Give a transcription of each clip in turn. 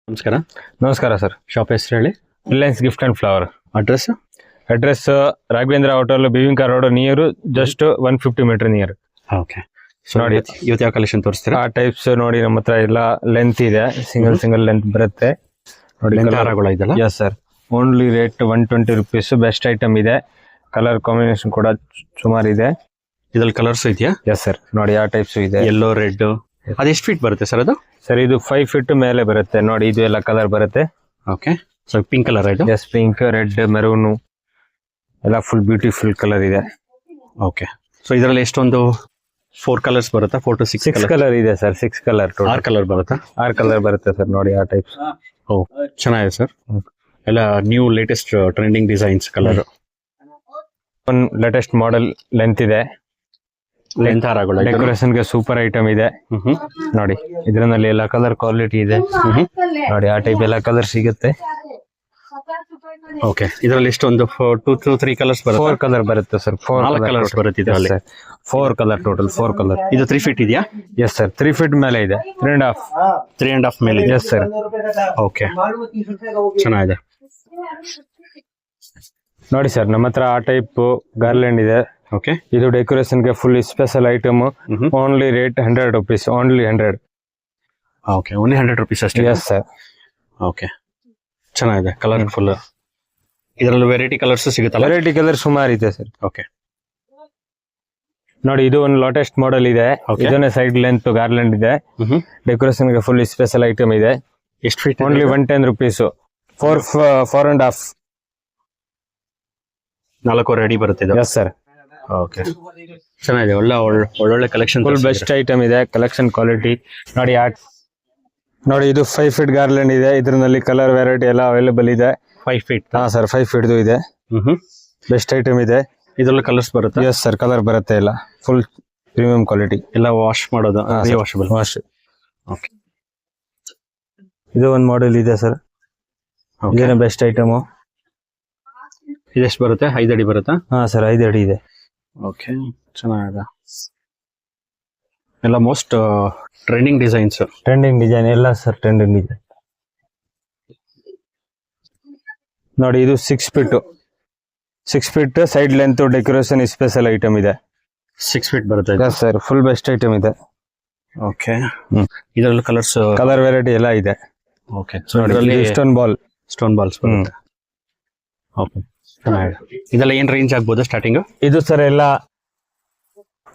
ನಮಸ್ಕಾರ. ನಮಸ್ಕಾರ sir. Shop ಹೆಸರು ಹೇಳಿ. Reliance gift and flower. Address Raghavendra hotel, ಬಿವಿಂಕ road near, just 150 meter near. Okay. So ನೋಡಿ ಇವತ್ತು ಯಾವ ಕಲೆಕ್ಷನ್ ತೋರಿಸ್ತೀರಾ? ಆ ಟೈಪ್ಸ್ ನೋಡಿ ನಮ್ಮ ಹತ್ರ ಎಲ್ಲ ಲೆಂತ್ ಇದೆ, ಸಿಂಗಲ್ ಲೆಂತ್ ಬರುತ್ತೆ ನೋಡಿ. ಹಾರಗಳು ಇದೆಲ್ಲ? S sir. Only rate 120 rupees. Best item ಇದೆ. ಕಲರ್ ಕಾಂಬಿನೇಷನ್ ಕೂಡ ಸುಮಾರು ಇದೆ. ಇದ್ರಲ್ಲಿ ಕಲರ್ಸ್ ಇದೆಯಾ? S sir. ನೋಡಿ ಆ ಟೈಪ್ಸ್ ಇದೆ. Yellow, red. ಅದು ಎಷ್ಟು ಫೀಟ್ ಬರುತ್ತೆ ಸರ್ ಅದು? ಸರ್ ಇದು 5 feet ಮೇಲೆ ಬರುತ್ತೆ ನೋಡಿ. ಇದು ಎಲ್ಲ ಕಲರ್ ಬರುತ್ತೆ. ಓಕೆ. ಸೊ ಪಿಂಕ್ ಕಲರ್ ಇದು? ಎಸ್, ಪಿಂಕ್, ರೆಡ್, ಮೆರೂನು ಎಲ್ಲ ಫುಲ್ ಬ್ಯೂಟಿಫುಲ್ ಕಲರ್ ಇದೆ. ಓಕೆ. ಸೊ ಇದರಲ್ಲಿ ಎಷ್ಟೊಂದು 4 ಕಲರ್ಸ್ ಬರುತ್ತಾ? 4 to 6 ಕಲರ್ ಇದೆ ಸರ್. 6 ಕಲರ್. 6 ಕಲರ್ ಬರುತ್ತಾ? 6 ಕಲರ್ ಬರುತ್ತೆ ಸರ್. ನೋಡಿ ಆ ಟೈಪ್ಸ್. ಓ, ಚೆನ್ನಾಗಿದೆ ಸರ್. ಎಲ್ಲ new latest trending designs colour. ಒಂದು ಲೇಟೆಸ್ಟ್ ಮಾಡೆಲ್ ಲೆಂತ್ ಇದೆ. ಲೆಂತ್ ಹಾರಗಳು ಡೆಕೋರೇಷನ್ ಗೆ ಸೂಪರ್ ಐಟಮ್ ಇದೆ ನೋಡಿ. ಇದರಲ್ಲಿ ಎಲ್ಲ ಕಲರ್ ಕ್ವಾಲಿಟಿ ಇದೆ ನೋಡಿ. ಆ ಟೈಪ್ ಎಲ್ಲ ಕಲರ್ ಸಿಗುತ್ತೆ. ಓಕೆ. ಇದರಲ್ಲಿ ಎಷ್ಟೊಂದು 2 to 3 ಕಲರ್ಸ್ ಬರುತ್ತೆ? 4 ಕಲರ್ ಬರುತ್ತೆ ಸರ್. 4 ಕಲರ್ಸ್ ಬರುತ್ತೆ ಇದರಲ್ಲಿ. 4 ಕಲರ್ ಟೋಟಲ್. 4 ಕಲರ್. ಇದು 3 feet ಇದೆಯಾ? Yes sir. 3 feet ಮೇಲೆ ಇದೆ. 3.5 ಮೇಲೆ. S sir. ಓಕೆ, ಚೆನ್ನಾಗಿದೆ ನೋಡಿ ಸರ್. ನಮ್ಮ ಹತ್ರ ಆ ಟೈಪ್ ಗಾರ್ಲೆಂಡ್ ಇದೆ. ಓಕೆ. ಇದು ಡೆಕೋರೇಷನ್ ಗೆ full special item. Only rate 100 rupees. Only 100. Okay. Only 100 rupees ಅಷ್ಟೇ? Yes sir. ಓಕೆ, ಚೆನ್ನಾಗಿದೆ. ಕಲರ್ಫುಲ್. ಇದರಲ್ಲಿ ವೆರೈಟಿ ಕಲರ್ಸ್ ಸಿಗುತ್ತಲ್ಲ? ವೆರೈಟಿ ಕಲರ್ ಸುಮಾರು ಇದೆ ಸರ್. ಓಕೆ. ನೋಡಿ ಇದು ಒಂದು ಲೇಟೆಸ್ಟ್ ಮಾಡೆಲ್ ಇದೆ. ಇದನ್ನೇ ಸೈಡ್ ಲೆಂತ್ ಗಾರ್ಲೆಂಡ್ ಇದೆ. ಡೆಕೋರೇಷನ್ ಗೆ ಫುಲ್ ಸ್ಪೆಷಲ್ ಐಟಮ್ ಇದೆ. ಎಷ್ಟು ಫೀಟ್? Only 110 rupees. 4.5. 4 ಅಡಿ ಬರುತ್ತೆ ಇದು? S sir. ಓಕೆ, ಚೆನ್ನಾಗಿದೆ. ಒಳ್ಳೊಳ್ಳೆ ಕಲೆಕ್ಷನ್. ಫುಲ್ ಬೆಸ್ಟ್ ಐಟಮ್ ಇದೆ. ಕಲೆಕ್ಷನ್ ಕ್ವಾಲಿಟಿ ನೋಡಿ. ನೋಡಿ ಇದು 5 feet ಗಾರ್ಲೆಂಡ್ ಇದೆ. ಇದರಲ್ಲಿ ಕಲರ್ ವೆರೈಟಿ ಎಲ್ಲ ಅವೈಲೇಬಲ್ ಇದೆ. 5 feet? ಹಾ ಸರ್, 5 feet ಇದೆ. ಬೆಸ್ಟ್ ಐಟಮ್ ಇದೆ. ಇದರಲ್ಲಿ ಕಲರ್ಸ್ ಬರುತ್ತೆ? ಎಸ್ ಸರ್, ಕಲರ್ ಬರುತ್ತೆ. ಎಲ್ಲ ಫುಲ್ ಪ್ರೀಮಿಯಂ ಕ್ವಾಲಿಟಿ. ಎಲ್ಲ ವಾಶ್ ಮಾಡೋದು? Washable wash. ಓಕೆ. ಇದು ಒಂದು ಮಾಡೆಲ್ ಇದೆ ಸರ್. ಇದೇನು ಬೆಸ್ಟ್ ಐಟಮ್. ಇದೆಷ್ಟು ಬರುತ್ತೆ? 5 ಅಡಿ ಬರುತ್ತಾ? ಹಾ ಸರ್, 5 ಅಡಿ ಇದೆ. ಓಕೆ, ಚೆನ್ನಾಗಿದೆ. ಎಲ್ಲ most trending designs. Trending design ಎಲ್ಲ ಸರ್. ಟ್ರೆಂಡಿಂಗ್ ಡಿಸೈನ್ ನೋಡಿ. ಇದು 6 feet. 6 feet side length decoration special item ಇದೆ. 6 feet ಬರುತ್ತೆ? Yes sir. Full best item ಇದೆ. ಓಕೆ. ಇದರಲ್ಲಿ ಕಲರ್ಸ್, ಕಲರ್ ವೆರೈಟಿ ಎಲ್ಲ ಇದೆ. ಓಕೆ. ಸೊ ಇದರಲ್ಲಿ ಸ್ಟೋನ್ ಬಾಲ್ಸ್ ಬರುತ್ತೆ. ಓಕೆ, ಚೆನ್ನಾಗಿದೆ. ಇದೆಲ್ಲ ಏನ್ ರೇಂಜ್ ಆಗ್ಬೋದು ಸ್ಟಾರ್ಟಿಂಗ್? ಇದು ಸರ್ ಎಲ್ಲ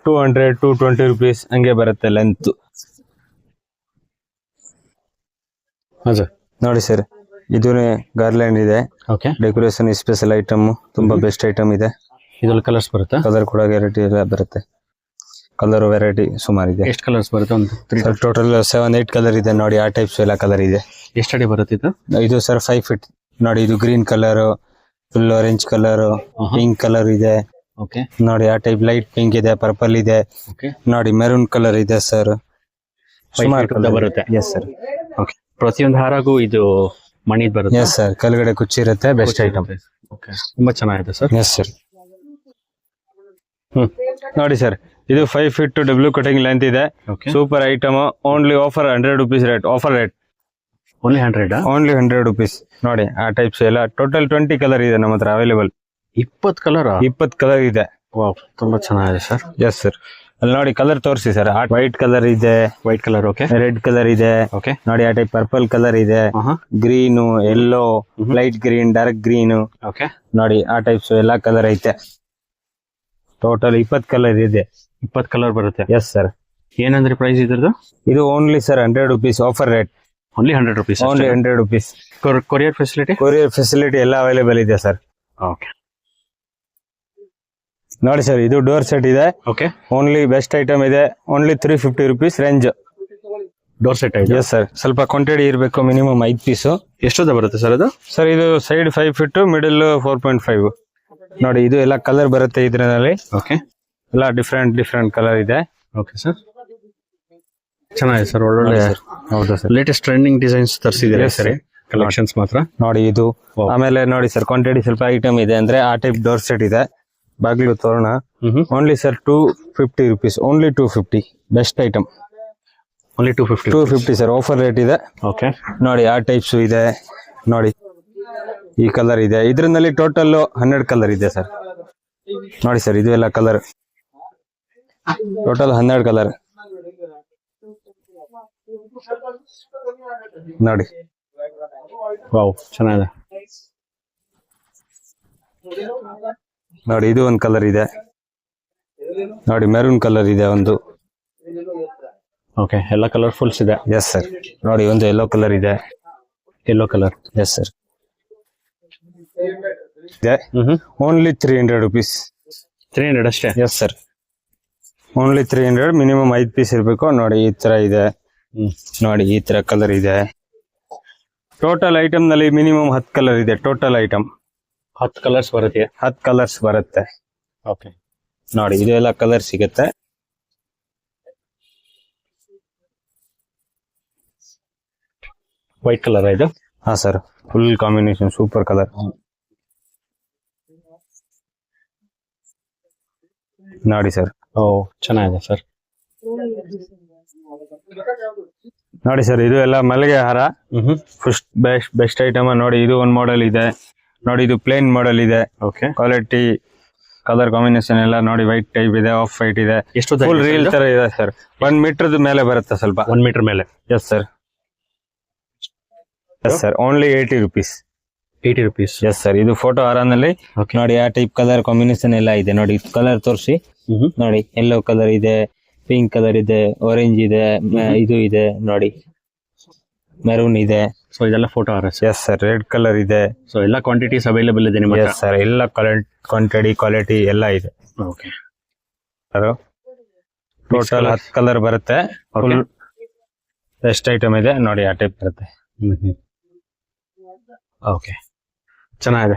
200 to 220 rupees ಹಂಗೆ ಬರುತ್ತೆ ಲೆಂತ್. ನೋಡಿ ಸರ್, ಇದೂನೇ ಗಾರ್ಲ್ಯಾಂಡ್ ಇದೆ. ಓಕೆ. Decoration special item. ತುಂಬಾ ಬೆಸ್ಟ್ ಐಟಮ್ ಇದೆ. ಇದ್ರಲ್ಲಿ ಕಲರ್ಸ್ ಬರುತ್ತೆ? ಕಲರ್ ಕೂಡ ವೆರೈಟಿ ಎಲ್ಲ ಬರುತ್ತೆ. ಕಲರ್ ವೆರೈಟಿ ಸುಮಾರು ಇದೆ. ಎಷ್ಟು ಕಲರ್ಸ್ ಬರುತ್ತೆ? ಒಂದು ಟೋಟಲ್ 7-8 ಕಲರ್ ಇದೆ ನೋಡಿ. ಆ ಟೈಪ್ಸ್ ಎಲ್ಲ ಕಲರ್ ಇದೆ. ಎಷ್ಟು ಅಡಿ ಬರುತ್ತೆ ಇದು? ಇದು ಸರ್ 5 feet ನೋಡಿ. ಇದು green colour, full orange colour, pink colour ಇದೆ. ಓಕೆ. ನೋಡಿ ಆ ಟೈಪ್ ಲೈಟ್ ಪಿಂಕ್ ಇದೆ, ಪರ್ಪಲ್ ಇದೆ. ಓಕೆ. ನೋಡಿ ಮೆರೂನ್ ಕಲರ್ ಇದೆ ಸರ್. ಸುಮಾರು ಬರುತ್ತೆ? Yes sir. ಓಕೆ. ಪ್ರತಿಯೊಂದು ಹಾರಾಗೂ ಇದು ಮಣಿ ಬರುತ್ತೆ? Yes sir. ಕೆಳಗಡೆ ಕುಚ್ಚಿರುತ್ತೆ. Best item. ಓಕೆ, ತುಂಬಾ ಚೆನ್ನಾಗಿದೆ ಸರ್. Yes sir. ನೋಡಿ ಸರ್, ಇದು 5 feet ಡಬ್ಲ್ಯೂ ಕಟಿಂಗ್ ಲೆಂತ್ ಇದೆ. Super item. Only offer 100 rupees rate. Offer rate only 100? Only 100 rupees. ನೋಡಿ ಆ ಟೈಪ್ಸ್ ಎಲ್ಲ ಟೋಟಲ್ 20 ಕಲರ್ ಇದೆ ನಮ್ಮ ಹತ್ರ ಅವೈಲೇಬಲ್. 20 ಕಲರ್? 20 ಕಲರ್ ಇದೆ. ವಾವ್, ತುಂಬಾ ಚೆನ್ನಾಗಿದೆ ಸರ್. Yes sir. ಅಲ್ಲಿ ನೋಡಿ ಕಲರ್ ತೋರಿಸಿ ಸರ್. ವೈಟ್ ಕಲರ್ ಇದೆ. White colour. Okay. Red colour ಇದೆ. ಓಕೆ. ನೋಡಿ ಆ ಟೈಪ್ ಪರ್ಪಲ್ ಕಲರ್ ಇದೆ. Green, yellow, light green, dark green. Okay. ನೋಡಿ ಆ ಟೈಪ್ಸ್ ಎಲ್ಲ ಕಲರ್ ಐತೆ. ಟೋಟಲ್ 20 ಕಲರ್ ಇದೆ. 20 ಕಲರ್ ಬರುತ್ತೆ? Yes sir. ಏನಂದ್ರೆ ಪ್ರೈಸ್ ಇದ್ರದ್ದು? ಇದು only sir 100 rupees. Offer rate only 100 rupees. Only 100 rupees. Courier facility? Courier facility ಎಲ್ಲ ಅವೈಲೇಬಲ್ ಇದೆ ಸರ್. ಓಕೆ. ನೋಡಿ ಸರ್, ಇದು ಡೋರ್ ಸೆಟ್ ಇದೆ. ಓಕೆ. ಓನ್ಲಿ ಬೆಸ್ಟ್ ಐಟಮ್ ಇದೆ. Only 350 rupees range. Door set ಇದೆ? Yes sir. ಸ್ವಲ್ಪ ಕ್ವಾಂಟಿಟಿ ಇರಬೇಕು. Minimum 5 piece. ಎಷ್ಟೊಂದ ಬರುತ್ತೆ ಸರ್ ಅದು? ಸರ್ ಇದು ಸೈಡ್ 5 feet, ಮಿಡಲ್ 4.5. ನೋಡಿ ಇದು ಎಲ್ಲ ಕಲರ್ ಬರುತ್ತೆ ಇದರಲ್ಲಿ. ಓಕೆ. ಎಲ್ಲ ಡಿಫ್ರೆಂಟ್ ಕಲರ್ ಇದೆ. ಓಕೆ ಸರ್, ಚೆನ್ನಾಗಿದೆ ಸರ್. ಒಳ್ಳೊಳ್ಳೆ. ಹೌದಾ ಸರ್. ಲೇಟೆಸ್ಟ್ ಟ್ರೆಂಡಿಂಗ್ ಡಿಸೈನ್ಸ್ ತರಿಸಿದ್ದೀರಾ ಸರಿ. ಕಲೆಕ್ಷನ್ಸ್ ಮಾತ್ರ ನೋಡಿ ಇದು. ಆಮೇಲೆ ನೋಡಿ ಸರ್, ಕ್ವಾಂಟಿಟಿ ಸ್ವಲ್ಪ ಐಟಮ್ ಇದೆ. ಅಂದ್ರೆ ಆ ಟೈಪ್ ಡೋರ್ ಸೆಟ್ ಇದೆ. ಬಾಗಿಲು ತೋರಣ. Only sir 250 rupees. Only 250. Best item. Only 250. 250 sir, offer rate ಇದೆ. ಓಕೆ. ನೋಡಿ ಆ ಟೈಪ್ಸ್ ಇದೆ. ನೋಡಿ ಈ ಕಲರ್ ಇದೆ. ಇದ್ರಲ್ಲಿ ಟೋಟಲ್ 12 ಕಲರ್ ಇದೆ ಸರ್. ನೋಡಿ ಸರ್, ಇದು ಎಲ್ಲ ಕಲರ್ ಟೋಟಲ್ 12 ಕಲರ್. ನೋಡಿ ವಾವ್, ಚೆನ್ನಾಗಿದೆ. ನೋಡಿ ಇದು ಒಂದು ಕಲರ್ ಇದೆ. ನೋಡಿ ಮೆರೂನ್ ಕಲರ್ ಇದೆ ಒಂದು. ಓಕೆ, ಎಲ್ಲ ಕಲರ್ಫುಲ್ಸ್ ಇದೆ. Yes sir. ನೋಡಿ ಒಂದು ಯೆಲ್ಲೋ ಕಲರ್ ಇದೆ. Yellow colour. Yes sir. ಇದೆ ಓನ್ಲಿ 300 rupees. 300 ಅಷ್ಟೇ. Yes sir, only 300. Minimum 5 piece ಇರಬೇಕು. ನೋಡಿ ಈ ತರ ಇದೆ. ನೋಡಿ ಈ ತರ ಕಲರ್ ಇದೆ. ಟೋಟಲ್ ಐಟಮ್ ನಲ್ಲಿ ಮಿನಿಮಮ್ 10 ಕಲರ್ ಇದೆ. ಟೋಟಲ್ ಐಟಮ್ 10 ಕಲರ್ಸ್ ಬರುತ್ತೆ. 10 ಕಲರ್ಸ್ ಬರುತ್ತೆ. ಓಕೆ. ನೋಡಿ ಇದೆಲ್ಲ ಕಲರ್ ಸಿಗುತ್ತೆ. ವೈಟ್ ಕಲರ್ ಇದು. ಹಾ sir, full combination super colour. ನೋಡಿ ಸರ್. ಓ, ಚೆನ್ನಾಗಿದೆ ಸರ್. ನೋಡಿ ಸರ್, ಇದು ಎಲ್ಲ ಮಲ್ಲಿಗೆ ಹಾರ. First best item. ನೋಡಿ ಇದು ಒಂದು ಮಾಡೆಲ್ ಇದೆ. ನೋಡಿ ಇದು ಪ್ಲೇನ್ ಮಾಡೆಲ್ ಇದೆ. ಓಕೆ. ಕ್ವಾಲಿಟಿ ಕಲರ್ ಕಾಂಬಿನೇಷನ್ ಎಲ್ಲ ನೋಡಿ. ವೈಟ್ ಟೈಪ್ ಇದೆ, ಆಫ್ ವೈಟ್ ಇದೆ. ಎಷ್ಟು ಫುಲ್ ರೀಲ್ ತರ ಇದೆ ಸರ್. 1 ಮೀಟರ್ ಮೇಲೆ ಬರುತ್ತೆ ಸ್ವಲ್ಪ. 1 ಮೀಟರ್ ಮೇಲೆ. Yes sir. Yes sir, only 80 rupees. 80 rupees. Yes sir. ಇದು ಫೋಟೋ ಹಾರನಲ್ಲಿ ನೋಡಿ ಆ ಟೈಪ್ ಕಲರ್ ಕಾಂಬಿನೇಷನ್ ಎಲ್ಲ ಇದೆ. ನೋಡಿ ಕಲರ್ ತೋರಿಸಿ. ನೋಡಿ ಯೆಲ್ಲೋ ಕಲರ್ ಇದೆ, ಪಿಂಕ್ ಕಲರ್ ಇದೆ, ಆರೆಂಜ್ ಇದೆ, ಇದು ಇದೆ ನೋಡಿ, ಮೆರೂನ್ ಇದೆ. ಸೊ ಇದೆಲ್ಲ ಫೋಟೋ ಹಾರ. Yes sir. ರೆಡ್ ಕಲರ್ ಇದೆ. ಸೊ ಎಲ್ಲ ಕ್ವಾಂಟಿಟೀಸ್ ಅವೈಲೇಬಲ್ ಇದೆ ನಿಮ್ಮ ಹತ್ರ. ಎಸ್ ಸರ್, ಎಲ್ಲ ಕ್ವಾಂಟಿಟಿ ಕ್ವಾಲಿಟಿ ಎಲ್ಲ ಇದೆ. ಓಕೆ. ಟೋಟಲ್ 10 ಕಲರ್ ಬರುತ್ತೆ. ಫುಲ್ ಬೆಸ್ಟ್ ಐಟಮ್ ಇದೆ. ನೋಡಿ ಆ ಟೈಪ್ ಬರುತ್ತೆ. ಓಕೆ, ಚೆನ್ನಾಗಿದೆ.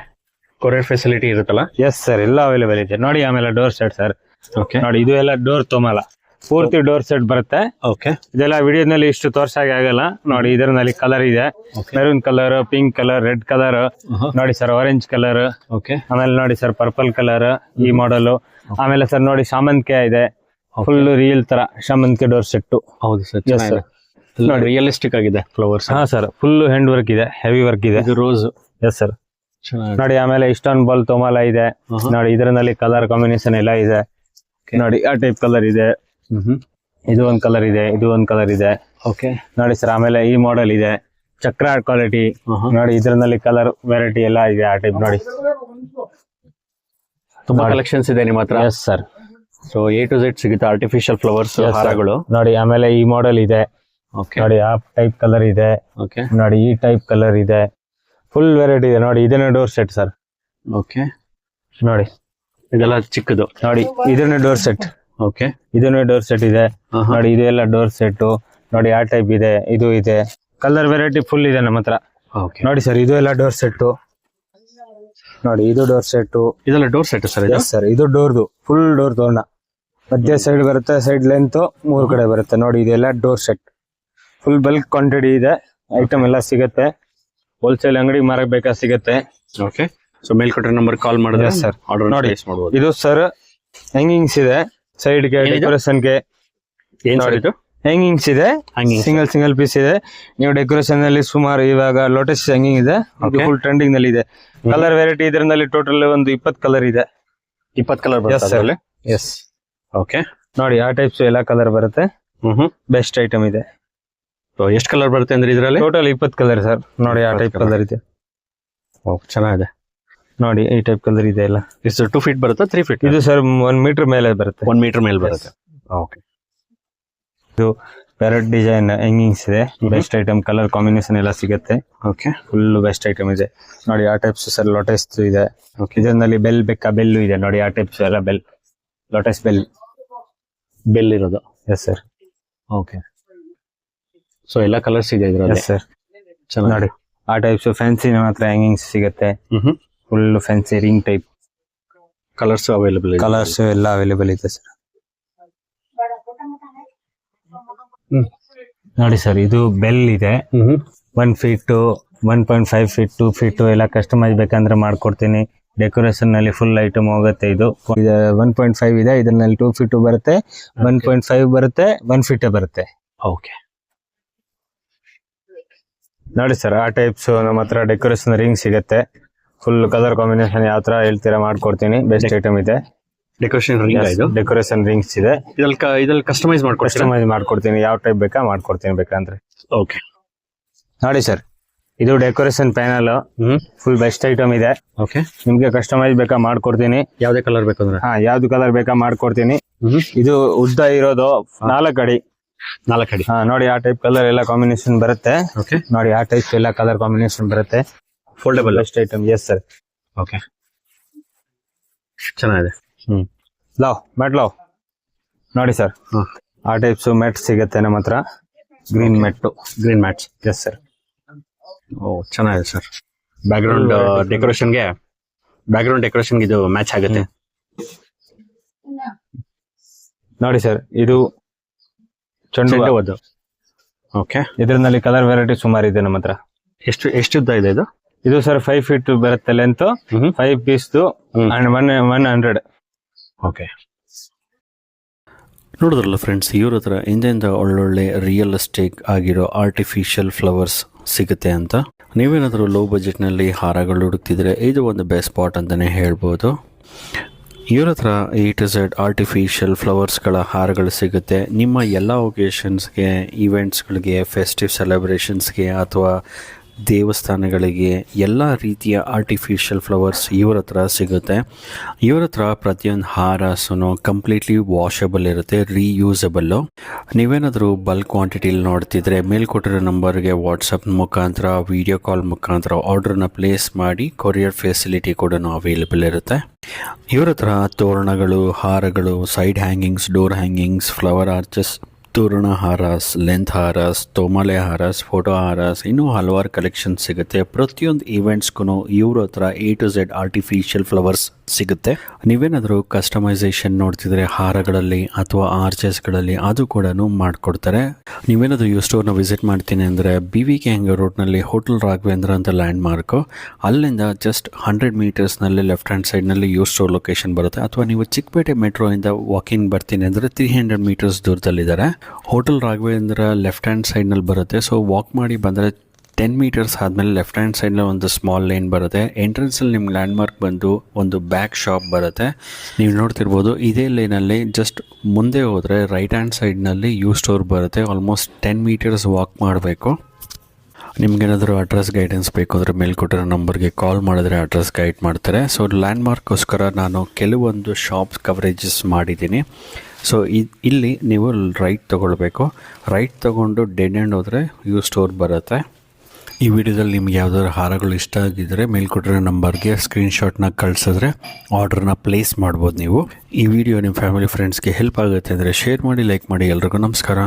ಕೊರಿಯರ್ ಫೆಸಿಲಿಟಿ ಇರುತ್ತಲ್ಲ. ಎಸ್ ಸರ್, ಎಲ್ಲ ಅವೈಲೇಬಲ್ ಇದೆ. ನೋಡಿ ಆಮೇಲೆ ಡೋರ್ ಸೆಟ್ ಸರ್. ಓಕೆ. ನೋಡಿ ಇದು ಎಲ್ಲ ಡೋರ್ ತೊಮಲ ಪೂರ್ತಿ ಡೋರ್ ಸೆಟ್ ಬರುತ್ತೆ. ಓಕೆ. ಇದೆಲ್ಲ ವಿಡಿಯೋದಲ್ಲಿ ಇಷ್ಟು ತೋರ್ಸಾಗಿ ಆಗಲ್ಲ. ನೋಡಿ ಇದರಲ್ಲಿ ಕಲರ್ ಇದೆ. Maroon colour, pink colour, red colour. ನೋಡಿ ಸರ್, ಆರೆಂಜ್ ಕಲರ್. ಓಕೆ. ಆಮೇಲೆ ನೋಡಿ ಸರ್, ಪರ್ಪಲ್ ಕಲರ್ ಈ ಮಾಡಲ್. ಆಮೇಲೆ ಸರ್ ನೋಡಿ ಶಾಮಂತಿಗೆ ಇದೆ. ಫುಲ್ ರಿಯಲ್ ತರ ಶಾಮಂತಿಗೆ ಡೋರ್ ಸೆಟ್. ಹೌದು ಸರ್. ನೋಡಿ ರಿಯಲಿಸ್ಟಿಕ್ ಆಗಿದೆ ಫ್ಲವರ್ಸ್. ಹಾ ಸರ್, ಫುಲ್ ಹ್ಯಾಂಡ್ ವರ್ಕ್ ಇದೆ, ಹೆವಿ ವರ್ಕ್ ಇದೆ. ಇದು ರೋಸ್. S sir. ನೋಡಿ ಆಮೇಲೆ ಇಸ್ಟಾನ್ ಬಾಲ್ ತೊಮಾಲ ಇದೆ. ನೋಡಿ ಇದರಲ್ಲಿ ಕಲರ್ ಕಾಂಬಿನೇಷನ್ ಎಲ್ಲ ಇದೆ. ನೋಡಿ ಆ ಟೈಪ್ ಕಲರ್ ಇದೆ. ಇದು ಒಂದ್ ಕಲರ್ ಇದೆ, ಇದು ಒಂದ್ ಕಲರ್ ಇದೆ. ಓಕೆ. ನೋಡಿ ಸರ್, ಆಮೇಲೆ ಈ ಮಾಡೆಲ್ ಇದೆ, ಚಕ್ರ ಕ್ವಾಲಿಟಿ. ನೋಡಿ ಇದರಲ್ಲಿ ಕಲರ್ ವೆರೈಟಿ ಎಲ್ಲ ಇದೆ ಆ ಟೈಪ್. ನೋಡಿ ತುಂಬಾ ಕಲೆಕ್ಷನ್ಸ್ ಇದೆ ನಿಮ್ಮ ಹತ್ರ. Yes sir. So A to Z ಸಿಗುತ್ತೆ ಆರ್ಟಿಫಿಷಿಯಲ್ ಫ್ಲವರ್ಸ್ ಹಾರಗಳು. ನೋಡಿ ಆಮೇಲೆ ಈ ಮಾಡೆಲ್ ಇದೆ. ಓಕೆ. ನೋಡಿ ಆ ಟೈಪ್ ಕಲರ್ ಇದೆ. ಓಕೆ. ನೋಡಿ ಈ ಟೈಪ್ ಕಲರ್ ಇದೆ. ಫುಲ್ ವೆರೈಟಿ ಇದೆ. ನೋಡಿ ಇದನ್ನ ಡೋರ್ ಸೆಟ್ ಸರ್. ಓಕೆ. ನೋಡಿ ಇದೆಲ್ಲ ಚಿಕ್ಕದು. ನೋಡಿ ಇದನ್ನ ಡೋರ್ ಸೆಟ್. ಓಕೆ. ಇದನ್ನ ಡೋರ್ ಸೆಟ್ ಇದೆ. ನೋಡಿ ಇದೆಲ್ಲ ಡೋರ್ ಸೆಟ್. ನೋಡಿ ಆ ಟೈಪ್ ಇದೆ, ಇದು ಇದೆ. ಕಲರ್ ವೆರೈಟಿ ಫುಲ್ ಇದೆ ನಮ್ಮ ಹತ್ರ. ಓಕೆ. ನೋಡಿ ಸರ್, ಇದು ಎಲ್ಲ ಡೋರ್ ಸೆಟ್. ನೋಡಿ ಇದು ಡೋರ್ ಸೆಟ್. ಇದೆಲ್ಲ door set sir. Yes sir, ಇದು ಡೋರ್ದು ಫುಲ್ ಡೋರ್ ತೋರಣ. ಮಧ್ಯ ಸೈಡ್ ಬರುತ್ತೆ, ಸೈಡ್ ಲೆಂತ್ 3 ಕಡೆ ಬರುತ್ತೆ. ನೋಡಿ ಇದೆಲ್ಲ door set. Full bulk quantity ಇದೆ. ಐಟಮ್ ಎಲ್ಲ ಸಿಗುತ್ತೆ. ಹೋಲ್ಸೇಲ್ ಅಂಗಡಿ ಮಾರಕ್ ಬೇಕಾ ಸಿಗುತ್ತೆ. ಓಕೆ. ಸೊ ಮೇಲ್ಕೊಟ್ರೆ ನಂಬರ್ ಕಾಲ್ ಮಾಡಿದ್ರೆ ಸರ್ ಆರ್ಡರ್ ನೋಡಿ ಪ್ಲೇಸ್ ಮಾಡಬಹುದು. ಇದು ಸರ್ ಹ್ಯಾಂಗಿಂಗ್ಸ್ ಇದೆ. ಸೈಡ್ ಗೆ ಡೆಕೋರೇಷನ್ ಗೆ ಏನ್ ಸರ್ ಇದು? ಹ್ಯಾಂಗಿಂಗ್ಸ್ ಇದೆ. ಸಿಂಗಲ್ ಪೀಸ್ ಇದೆ. ನೀವು ಡೆಕೋರೇಷನ್ ಅಲ್ಲಿ ಸುಮಾರು ಇವಾಗ ಲೋಟಸ್ ಹ್ಯಾಂಗಿಂಗ್ ಇದೆ. ಫುಲ್ ಟ್ರೆಂಡಿಂಗ್ ನಲ್ಲಿ ಇದೆ. ಕಲರ್ ವೆರೈಟಿ ಇದರಲ್ಲಿ ಟೋಟಲ್ ಒಂದು 20 ಕಲರ್ ಇದೆ. 20 ಕಲರ್ ಬರುತ್ತೆ. ಎಸ್. ಓಕೆ. ನೋಡಿ ಆ ಟೈಪ್ಸ್ ಎಲ್ಲ ಕಲರ್ ಬರುತ್ತೆ. ಬೆಸ್ಟ್ ಐಟಮ್ ಇದೆ. ಎಷ್ಟು ಕಲರ್ ಬರುತ್ತೆ ಅಂದ್ರೆ ಇದರಲ್ಲಿ? Total 20 colour sir. ನೋಡಿ ಆ ಟೈಪ್ ಕಲರ್ ಇದೆ. ಚೆನ್ನಾಗಿದೆ. ನೋಡಿ ಈ ಟೈಪ್ ಕಲರ್ ಇದೆ ಎಲ್ಲ. ಎಷ್ಟು 2 ಫೀಟ್ ಬರುತ್ತಾ 3 ಫೀಟ್? ಇದು ಸರ್ 1 ಮೀಟರ್ ಮೇಲೆ ಬರುತ್ತೆ. 1 ಮೀಟರ್ ಮೇಲೆ ಬರುತ್ತೆ. ಓಕೆ. ಇದು ಪ್ಯಾರೆಟ್ ಡಿಸೈನ್ ಹ್ಯಾಂಗಿಂಗ್ಸ್ ಇದೆ. ಬೆಸ್ಟ್ ಐಟಮ್, ಕಲರ್ ಕಾಂಬಿನೇಷನ್ ಎಲ್ಲ ಸಿಗುತ್ತೆ. ಓಕೆ. ಫುಲ್ ಬೆಸ್ಟ್ ಐಟಮ್ ಇದೆ. ನೋಡಿ ಆ ಟೈಪ್ಸ್ ಸರ್ ಲೋಟಸ್ ಇದೆ. ಇದರಲ್ಲಿ ಬೆಲ್ ಬೇಕಾ ಬೆಲ್ಲು ಇದೆ. ನೋಡಿ ಆ ಟೈಪ್ಸ್ ಎಲ್ಲ ಬೆಲ್, ಲೋಟಸ್ ಬೆಲ್ ಇರೋದು. S sir. ಓಕೆ. ಸೊ ಎಲ್ಲ ಕಲರ್ಸ್ ಇದೆ ಇದರಲ್ಲಿ. S sir. ನೋಡಿ ಆ ಟೈಪ್ಸ್ ಫ್ಯಾನ್ಸಿ ಮಾತ್ರ ಹ್ಯಾಂಗಿಂಗ್ಸ್ ಸಿಗುತ್ತೆ. Full fancy ring type. Colours available ಇದೆ. ಕಲರ್ಸ್ ಎಲ್ಲ ಅವೈಲೇಬಲ್ ಇದೆ ಸರ್. ನೋಡಿ ಸರ್, ಇದು ಬೆಲ್ ಇದೆ. 1 ಫೀಟ್, 1.5 ಫೀಟ್, 2 ಫೀಟ್ ಎಲ್ಲ ಕಸ್ಟಮೈಸ್ ಬೇಕಂದ್ರೆ ಮಾಡ್ಕೊಡ್ತೀನಿ. ಡೆಕೋರೇಷನ್ ನಲ್ಲಿ ಫುಲ್ ಐಟಮ್ ಹೋಗುತ್ತೆ. ಇದು 1.5 ಇದೆ. ಇದರಲ್ಲಿ 2 ಫೀಟ್ ಬರುತ್ತೆ, 1.5 ಬರುತ್ತೆ, 1 ಫೀಟ್ ಬರುತ್ತೆ. ಓಕೆ. ನೋಡಿ ಸರ್ ಆ ಟೈಪ್ಸ್ ನಮ್ಮ ಹತ್ರ ಡೆಕೋರೇಷನ್ ರಿಂಗ್ ಸಿಗುತ್ತೆ. ಫುಲ್ ಕಲರ್ ಕಾಂಬಿನೇಷನ್ ಯಾವ ತರ ಹೇಳ್ತೀರಾ ಮಾಡ್ಕೊಡ್ತೀನಿ. ಬೆಸ್ಟ್ ಐಟಮ್ ಇದೆ. ಡೆಕೋರೇಷನ್ ರಿಂಗ್ ಇದು. ಡೆಕೋರೇಷನ್ ರಿಂಗ್ಸ್ ಇದೆ. ಇದ್ರಲ್ಲಿ ಕಸ್ಟಮೈಸ್ ಮಾಡ್ಕೊಡ್ತೀರಾ? ಕಸ್ಟಮೈಸ್ ಮಾಡ್ಕೊಡ್ತೀನಿ. ಯಾವ ಟೈಪ್ ಬೇಕಾ ಮಾಡ್ಕೊಡ್ತೀನಿ ಬೇಕಂದ್ರೆ. ಓಕೆ ನೋಡಿ ಸರ್ ಇದು decoration panel. Full best item ಇದೆ. ಓಕೆ, ನಿಮ್ಗೆ ಕಸ್ಟಮೈಸ್ ಬೇಕಾ ಮಾಡ್ಕೊಡ್ತೀನಿ. ಯಾವ್ದೇ ಕಲರ್ ಬೇಕಂದ್ರೆ ಯಾವ್ದು ಕಲರ್ ಬೇಕಾ ಮಾಡ್ಕೊಡ್ತೀನಿ. ಇದು ಉದ್ದ ಇರೋದು 4 ಅಡಿ. 4 ಅಡಿ. ನೋಡಿ ಆ ಟೈಪ್ ಕಲರ್ ಎಲ್ಲ ಕಾಂಬಿನೇಷನ್ ಬರುತ್ತೆ. ಓಕೆ, ನೋಡಿ ಆ ಟೈಪ್ ಎಲ್ಲ ಕಲರ್ ಕಾಂಬಿನೇಷನ್ ಬರುತ್ತೆ. Foldable best item. Yes sir. Okay, ಚೆನ್ನಾಗಿದೆ. ಮ್ಯಾಟ್ ಲವ್ ನೋಡಿ ಸರ್. ಆ ಟೈಪ್ಸ್ ಮ್ಯಾಟ್ ಸಿಗುತ್ತೆ ನಮ್ಮ ಹತ್ರ. Green mats. Yes sir. Oh, ಚೆನ್ನಾಗಿದೆ ಸರ್. ಬ್ಯಾಕ್ಗ್ರೌಂಡ್ ಡೆಕೋರೇಷನ್ ಇದು ಮ್ಯಾಚ್ ಆಗುತ್ತೆ. ನೋಡಿ ಸರ್ ಇದು ಚೆಂಡು ಹೂವು. ಓಕೆ, ಇದರಲ್ಲಿ ಕಲರ್ ವೆರೈಟಿ ಸುಮಾರು ಇದೆ ನಮ್ಮ ಹತ್ರ. ಎಷ್ಟು ಉದ್ದ ಇದೆ ಇದು? ಇದು ಸರ್ 5 ಫೀಟ್ ಬರುತ್ತೆ ಲೆಂತ್. 5 piece and 100. ಓಕೆ, ನೋಡಿದ್ರಲ್ಲ ಫ್ರೆಂಡ್ಸ್, ಇವ್ರ ಹತ್ರ ಇಂದ ಒಳ್ಳೊಳ್ಳೆ ರಿಯಲಿಸ್ಟಿಕ್ ಆಗಿರೋ ಆರ್ಟಿಫಿಷಿಯಲ್ ಫ್ಲವರ್ಸ್ ಸಿಗುತ್ತೆ ಅಂತ. ನೀವೇನಾದರೂ ಲೋ ಬಜೆಟ್ನಲ್ಲಿ ಹಾರಗಳು ಹುಡುಕ್ತಿದ್ರೆ ಇದು ಒಂದು ಬೆಸ್ಟ್ ಸ್ಪಾಟ್ ಅಂತಲೇ ಹೇಳ್ಬೋದು. ಇವ್ರ ಹತ್ರ A to Z ಆರ್ಟಿಫಿಷಿಯಲ್ ಫ್ಲವರ್ಸ್ಗಳ ಹಾರಗಳು ಸಿಗುತ್ತೆ. ನಿಮ್ಮ ಎಲ್ಲ ಒಕೇಶನ್ಸ್ಗೆ, ಈವೆಂಟ್ಸ್ಗಳಿಗೆ, ಫೆಸ್ಟಿವ್ ಸೆಲೆಬ್ರೇಷನ್ಸ್ಗೆ ಅಥವಾ ದೇವಸ್ಥಾನಗಳಿಗೆ ಎಲ್ಲ ರೀತಿಯ ಆರ್ಟಿಫಿಷಿಯಲ್ ಫ್ಲವರ್ಸ್ ಇವ್ರ ಹತ್ರ ಸಿಗುತ್ತೆ. ಇವ್ರ ಹತ್ರ ಪ್ರತಿಯೊಂದು ಹಾರಸೂ ಕಂಪ್ಲೀಟ್ಲಿ ವಾಷಬಲ್ ಇರುತ್ತೆ, ರೀಯೂಸಬಲ್ಲು. ನೀವೇನಾದರೂ ಬಲ್ಕ್ ಕ್ವಾಂಟಿಟಿಲಿ ನೋಡ್ತಿದ್ರೆ ಮೇಲ್ಕೊಟ್ಟಿರೋ ನಂಬರ್ಗೆ ವಾಟ್ಸಪ್ ಮುಖಾಂತರ, ವಿಡಿಯೋ ಕಾಲ್ ಮುಖಾಂತರ ಆರ್ಡ್ರನ್ನ ಪ್ಲೇಸ್ ಮಾಡಿ ಕೊರಿಯರ್ ಫೆಸಿಲಿಟಿ ಕೂಡ ಅವೈಲೇಬಲ್ ಇರುತ್ತೆ. ಇವ್ರ ಹತ್ರ ತೋರಣಗಳು, ಹಾರಗಳು, side hangings, door hangings, flower arches, ತೋರಣ ಹಾರಸ್, ಲೆಂತ್ ಹಾರಸ್, ತೋಮಾಲೆ ಹಾರಸ್, ಫೋಟೋ ಹಾರಸ್, ಇನ್ನೂ ಹಲವಾರು ಕಲೆಕ್ಷನ್ ಸಿಗುತ್ತೆ. ಪ್ರತಿಯೊಂದು ಈವೆಂಟ್ಸ್ಗೂ ಇವ್ರ ಹತ್ರ A to Z artificial flowers ಸಿಗುತ್ತೆ. ನೀವೇನಾದರೂ ಕಸ್ಟಮೈಸೇಷನ್ ನೋಡ್ತಿದ್ರೆ ಹಾರಗಳಲ್ಲಿ ಅಥವಾ ಆರ್ಚಸ್ಗಳಲ್ಲಿ ಅದು ಕೂಡ ಮಾಡಿಕೊಡ್ತಾರೆ. ನೀವೇನಾದರೂ ಇವ್ರ ಸ್ಟೋರ್ನ ವಿಸಿಟ್ ಮಾಡ್ತೀನಿ ಅಂದರೆ BVK ಹ್ಯಾಂಗರ್ ರೋಡ್ನಲ್ಲಿ ಹೋಟೆಲ್ ರಾಘವೇಂದ್ರ ಅಂತ ಲ್ಯಾಂಡ್ ಮಾರ್ಕು. ಅಲ್ಲಿಂದ ಜಸ್ಟ್ 100 ಮೀಟರ್ಸ್ನಲ್ಲಿ ಲೆಫ್ಟ್ ಹ್ಯಾಂಡ್ ಸೈಡ್ನಲ್ಲಿ ಇವ್ರ ಸ್ಟೋರ್ ಲೊಕೇಶನ್ ಬರುತ್ತೆ. ಅಥವಾ ನೀವು ಚಿಕ್ಕಪೇಟೆ ಮೆಟ್ರೋಯಿಂದ ವಾಕಿಂಗ್ ಬರ್ತೀನಿ ಅಂದರೆ 300 ಮೀಟರ್ಸ್ ದೂರದಲ್ಲಿದ್ದಾರೆ. ಹೋಟೆಲ್ ರಾಘವೇಂದ್ರ ಲೆಫ್ಟ್ ಹ್ಯಾಂಡ್ ಸೈಡ್ನಲ್ಲಿ ಬರುತ್ತೆ. ಸೊ ವಾಕ್ ಮಾಡಿ ಬಂದರೆ 10 ಮೀಟರ್ಸ್ ಆದಮೇಲೆ ಲೆಫ್ಟ್ ಹ್ಯಾಂಡ್ ಸೈಡ್ನಲ್ಲಿ ಒಂದು ಸ್ಮಾಲ್ ಲೇನ್ ಬರುತ್ತೆ. ಎಂಟ್ರೆನ್ಸಲ್ಲಿ ನಿಮ್ಗೆ ಲ್ಯಾಂಡ್ ಮಾರ್ಕ್ ಬಂದು ಒಂದು ಬ್ಯಾಗ್ ಶಾಪ್ ಬರುತ್ತೆ. ನೀವು ನೋಡ್ತಿರ್ಬೋದು ಇದೇ ಲೇನಲ್ಲಿ ಜಸ್ಟ್ ಮುಂದೆ ಹೋದರೆ ರೈಟ್ ಹ್ಯಾಂಡ್ ಸೈಡ್ನಲ್ಲಿ ಯು ಸ್ಟೋರ್ ಬರುತ್ತೆ. ಆಲ್ಮೋಸ್ಟ್ 10 ಮೀಟರ್ಸ್ ವಾಕ್ ಮಾಡಬೇಕು. ನಿಮ್ಗೇನಾದರೂ ಅಡ್ರೆಸ್ ಗೈಡೆನ್ಸ್ ಬೇಕು ಅಂದರೆ ಮೇಲ್ಕೊಟ್ಟಿರೋ ನಂಬರ್ಗೆ ಕಾಲ್ ಮಾಡಿದ್ರೆ ಅಡ್ರೆಸ್ ಗೈಡ್ ಮಾಡ್ತಾರೆ. ಸೊ ಲ್ಯಾಂಡ್ ಮಾರ್ಕ್ಗೋಸ್ಕರ ನಾನು ಕೆಲವೊಂದು ಶಾಪ್ಸ್ ಕವರೇಜಸ್ ಮಾಡಿದ್ದೀನಿ. ಸೊ ಇಲ್ಲಿ ನೀವು ರೈಟ್ ತೊಗೊಳ್ಬೇಕು. ರೈಟ್ ತೊಗೊಂಡು ಡೆಡ್ ಎಂಡ್ ಹೋದರೆ ಯು ಸ್ಟೋರ್ ಬರುತ್ತೆ. ಈ ವಿಡಿಯೋದಲ್ಲಿ ನಿಮ್ಗೆ ಯಾವ್ದಾದ್ರು ಹಾರಗಳು ಇಷ್ಟ ಆಗಿದ್ದರೆ ಮೇಲ್ಕೊಟ್ಟಿರೋ ನಂಬರ್ಗೆ ಸ್ಕ್ರೀನ್ಶಾಟ್ನ ಕಳಿಸಿದ್ರೆ ಆರ್ಡ್ರನ್ನ ಪ್ಲೇಸ್ ಮಾಡ್ಬೋದು ನೀವು. ಈ ವಿಡಿಯೋ ನಿಮ್ಮ ಫ್ಯಾಮಿಲಿ ಫ್ರೆಂಡ್ಸ್ಗೆ ಹೆಲ್ಪ್ ಆಗುತ್ತೆ ಅಂದರೆ ಶೇರ್ ಮಾಡಿ, ಲೈಕ್ ಮಾಡಿ. ಎಲ್ರಿಗೂ ನಮಸ್ಕಾರ.